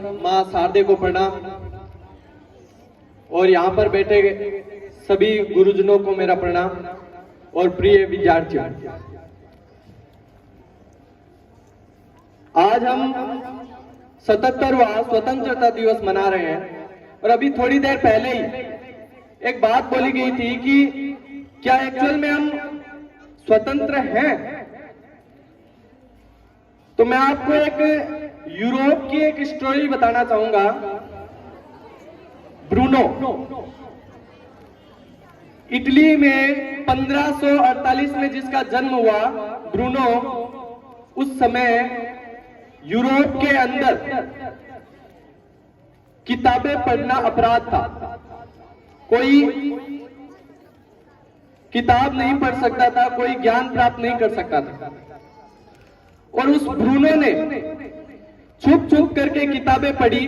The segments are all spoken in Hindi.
माँ शारदे को प्रणाम और यहाँ पर बैठे सभी गुरुजनों को मेरा प्रणाम और प्रिय विद्यार्थियों। आज हम 77वां स्वतंत्रता दिवस मना रहे हैं और अभी थोड़ी देर पहले ही एक बात बोली गई थी कि क्या एक्चुअल में हम स्वतंत्र हैं। तो मैं आपको एक यूरोप की एक स्टोरी बताना चाहूंगा। ब्रूनो, इटली में 1548 में जिसका जन्म हुआ, ब्रूनो उस समय यूरोप के अंदर किताबें पढ़ना अपराध था। कोई किताब नहीं पढ़ सकता था, कोई ज्ञान प्राप्त नहीं कर सकता था। और उस ब्रूनो ने छुप छुप करके किताबें पढ़ी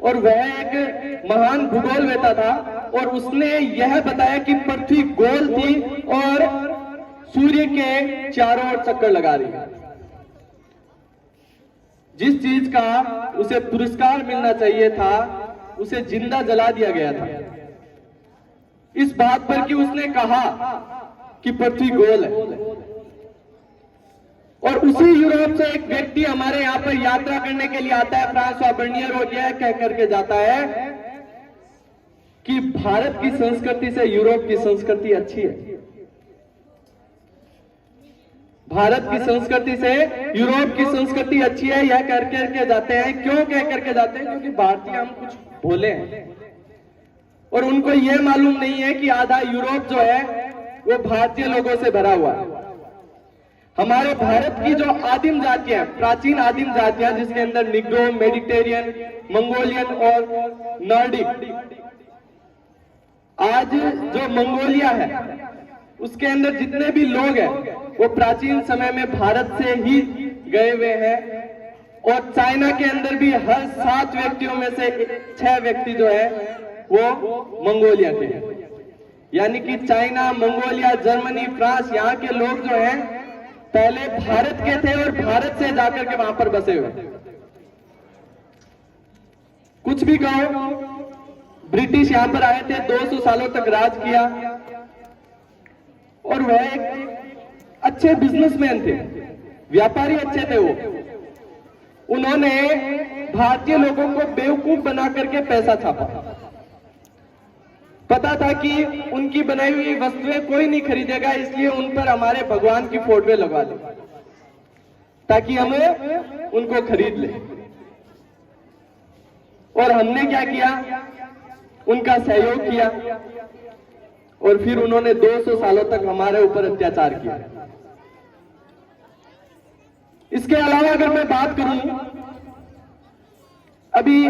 और वह एक महान भूगोलवेता था और उसने यह बताया कि पृथ्वी गोल थी और सूर्य के चारों ओर चक्कर लगा रही है। जिस चीज का उसे पुरस्कार मिलना चाहिए था उसे जिंदा जला दिया गया था, इस बात पर कि उसने कहा कि पृथ्वी गोल है। और उसी यूरोप से एक व्यक्ति हमारे यहाँ पर यात्रा करने के लिए आता है, फ्रांसवा बर्नियर हो गया, कह करके जाता है कि भारत की संस्कृति से यूरोप की संस्कृति अच्छी है। भारत की संस्कृति से यूरोप की संस्कृति अच्छी है, यह कह करके जाते हैं। क्यों कह करके जाते हैं? क्योंकि भारतीय हम कुछ भोले हैं और उनको यह मालूम नहीं है कि आधा यूरोप जो है वो भारतीय लोगों से भरा हुआ है। हमारे भारत की जो आदिम जातियां, प्राचीन आदिम जातियां, जिसके अंदर निग्रो, मेडिटेरियन, मंगोलियन और नॉर्डिक, आज जो मंगोलिया है उसके अंदर जितने भी लोग हैं वो प्राचीन समय में भारत से ही गए हुए हैं। और चाइना के अंदर भी हर 7 व्यक्तियों में से 6 व्यक्ति जो है वो मंगोलिया के हैं। यानी कि चाइना, मंगोलिया, जर्मनी, फ्रांस, यहाँ के लोग जो हैं पहले भारत के थे और भारत से जाकर के वहां पर बसे हुए। कुछ भी कहो, ब्रिटिश यहां पर आए थे, 200 सालों तक राज किया और वह एक अच्छे बिजनेसमैन थे, व्यापारी अच्छे थे। वो उन्होंने भारतीय लोगों को बेवकूफ बना करके पैसा छापा। पता था कि उनकी बनाई हुई वस्तुएं कोई नहीं खरीदेगा, इसलिए उन पर हमारे भगवान की फोटो लगा दे ताकि हमें उनको खरीद ले। और हमने क्या किया? उनका सहयोग किया और फिर उन्होंने 200 सालों तक हमारे ऊपर अत्याचार किया। इसके अलावा अगर मैं बात करूं, अभी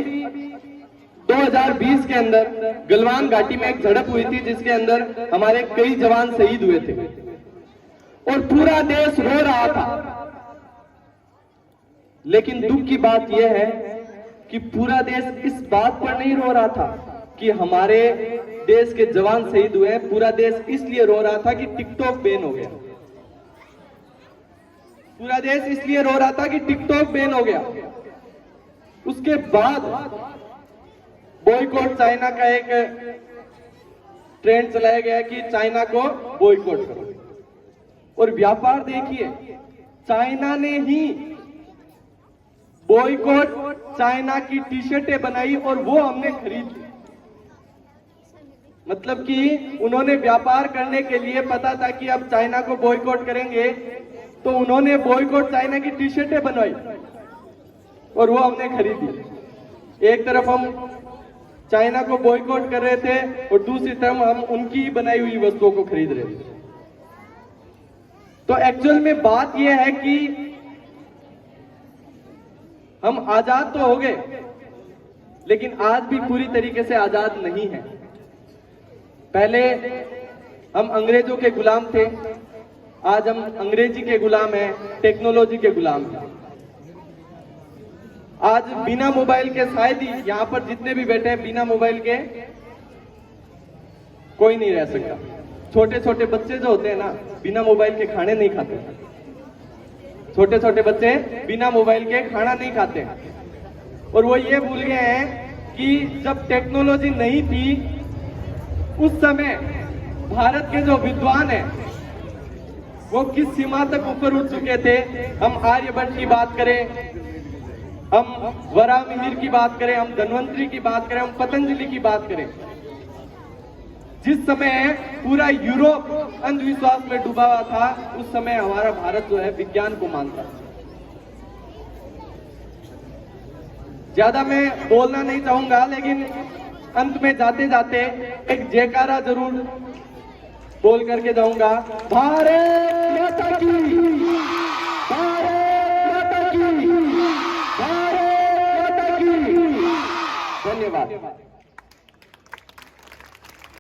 2020 के अंदर गलवान घाटी में एक झड़प हुई थी जिसके अंदर हमारे कई जवान शहीद हुए थे और पूरा देश रो रहा था। लेकिन दुख की बात यह है कि पूरा देश इस बात पर नहीं रो रहा था कि हमारे देश के जवान शहीद हुए हैं। पूरा देश इसलिए रो रहा था कि टिकटॉक बैन हो गया। पूरा देश इसलिए रो रहा था कि टिकटॉक बैन हो गया। उसके बाद बॉयकॉट चाइना का एक ट्रेंड चलाया गया कि चाइना को बॉयकॉट करो। और व्यापार देखिए, चाइना ने ही बॉयकॉट चाइना की टी-शर्टें बनाई और वो हमने खरीद ली। मतलब कि उन्होंने व्यापार करने के लिए पता था कि अब चाइना को बॉयकॉट करेंगे, तो उन्होंने बॉयकॉट चाइना की टी-शर्टें बनवाई और वो हमने खरीदी। एक तरफ हम चाइना को बॉयकॉट कर रहे थे और दूसरी तरफ हम उनकी बनाई हुई वस्तुओं को खरीद रहे थे। तो एक्चुअल में बात यह है कि हम आजाद तो हो गए, लेकिन आज भी पूरी तरीके से आजाद नहीं है। पहले हम अंग्रेजों के गुलाम थे, आज हम अंग्रेजी के गुलाम हैं, टेक्नोलॉजी के गुलाम हैं। आज बिना मोबाइल के, शायद ही यहां पर जितने भी बैठे हैं बिना मोबाइल के कोई नहीं रह सकता। छोटे छोटे बच्चे जो होते हैं ना, बिना मोबाइल के खाने नहीं खाते। छोटे छोटे बच्चे बिना मोबाइल के खाना नहीं खाते। और वो ये भूल गए हैं कि जब टेक्नोलॉजी नहीं थी उस समय भारत के जो विद्वान हैं वो किस सीमा तक ऊपर उठ चुके थे। हम आर्यभट्ट की बात करें, हम वराहमिहिर की बात करें, हम धन्वंतरी की बात करें, हम पतंजलि की बात करें, जिस समय पूरा यूरोप अंधविश्वास में डूबा हुआ था उस समय हमारा भारत जो है विज्ञान को मानता। ज्यादा मैं बोलना नहीं चाहूंगा, लेकिन अंत में जाते जाते एक जयकारा जरूर बोल करके जाऊंगा। भारत माता की, भारत माता की, भारत माता की। धन्यवाद।